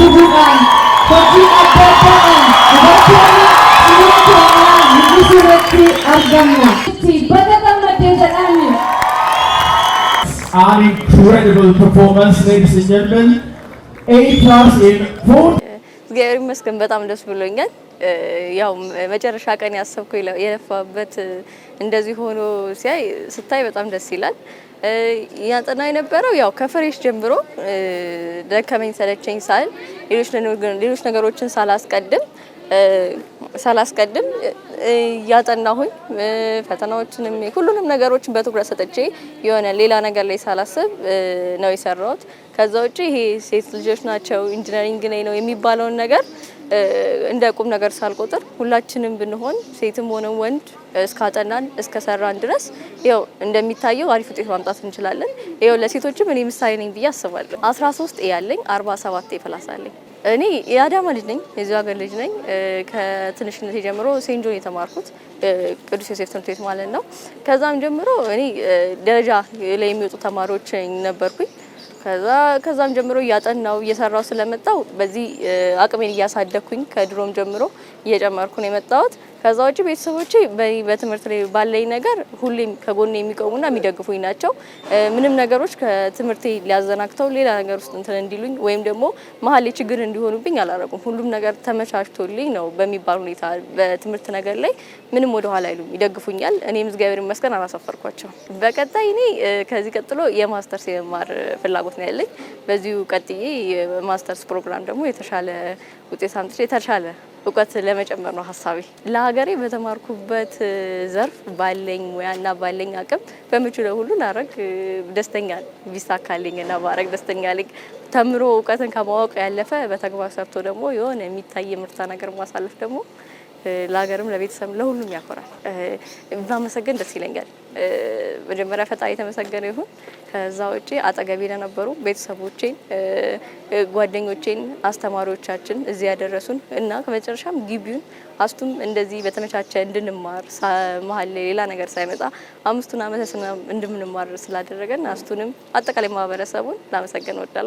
kedudukan Kojian Bepom Wakil Ibu Suretri Argamna. Batakan materi An incredible performance, ladies and gentlemen. A+ in 4. እግዚአብሔር ይመስገን በጣም ደስ ብሎኛል። ያው መጨረሻ ቀን ያሰብኩ የለፋበት እንደዚህ ሆኖ ስታይ በጣም ደስ ይላል። ያጠና የነበረው ያው ከፍሬሽ ጀምሮ ደከመኝ ሰለቸኝ ሳል ሌሎች ነገሮችን ሳላስቀድም ያጠናሁኝ ፈተናዎችንም ሁሉንም ነገሮችን በትኩረት ሰጥቼ የሆነ ሌላ ነገር ላይ ሳላስብ ነው የሰራሁት። ከዛ ውጪ ይሄ ሴት ልጆች ናቸው ኢንጂነሪንግ ነው የሚባለውን ነገር እንደ ቁም ነገር ሳልቆጥር ሁላችንም ብንሆን ሴትም ሆነ ወንድ እስካጠናን እስከሰራን ድረስ ያው እንደሚታየው አሪፍ ውጤት ማምጣት እንችላለን። ያው ለሴቶችም እኔ ምሳሌ ነኝ ብዬ አስባለሁ። 13 ያለኝ 47 ፕላስ አለኝ። እኔ የአዳማ ልጅ ነኝ፣ የዚሁ ሀገር ልጅ ነኝ። ከትንሽነቴ ጀምሮ ሴንት ጆን የተማርኩት ቅዱስ ዮሴፍ ትምህርት ቤት ማለት ነው። ከዛም ጀምሮ እኔ ደረጃ ላይ የሚወጡ ተማሪዎች ነበርኩኝ። ከዛም ጀምሮ እያጠናው እየሰራው ስለመጣው በዚህ አቅሜን እያሳደኩኝ ከድሮም ጀምሮ እየጨመርኩ ነው የመጣሁት። ከዛ ውጪ ቤተሰቦቼ በትምህርት ላይ ባለኝ ነገር ሁሌም ከጎኔ የሚቆሙና የሚደግፉኝ ናቸው። ምንም ነገሮች ከትምህርቴ ሊያዘናግተው ሌላ ነገር ውስጥ እንትን እንዲሉኝ ወይም ደግሞ መሀል ላይ ችግር እንዲሆኑብኝ አላረጉም። ሁሉም ነገር ተመቻችቶልኝ ነው በሚባል ሁኔታ በትምህርት ነገር ላይ ምንም ወደ ኋላ አይሉም፣ ይደግፉኛል። እኔም እግዚአብሔር ይመስገን አላሳፈርኳቸው። በቀጣይ እኔ ከዚህ ቀጥሎ የማስተርስ የመማር ፍላጎት ነው ያለኝ። በዚሁ ቀጥዬ የማስተርስ ፕሮግራም ደግሞ የተሻለ ውጤት አምጥቼ የተሻለ እውቀት ለመጨመር ነው ሀሳቤ። ለሀገሬ በተማርኩበት ዘርፍ ባለኝ ሙያና ባለኝ አቅም በምችለው ሁሉ ላረግ ደስተኛ ቢሳካልኝና ባረግ ደስተኛ ነኝ። ተምሮ እውቀትን ከማወቅ ያለፈ በተግባር ሰርቶ ደግሞ የሆነ የሚታይ ምርታ ነገር ማሳለፍ ደግሞ ለሀገርም ለቤተሰብ ለሁሉም ያኮራል። ባመሰገን ደስ ይለኛል። መጀመሪያ ፈጣሪ የተመሰገነ ይሁን። ከዛ ውጪ አጠገቤ ለነበሩ ቤተሰቦቼን፣ ጓደኞቼን፣ አስተማሪዎቻችን እዚህ ያደረሱን እና ከመጨረሻም ግቢውን አስቱም እንደዚህ በተመቻቸ እንድንማር መሀል ሌላ ነገር ሳይመጣ 5 ዓመት እንድንማር ስላደረገን አስቱንም አጠቃላይ ማህበረሰቡን ላመሰግን እወዳለሁ።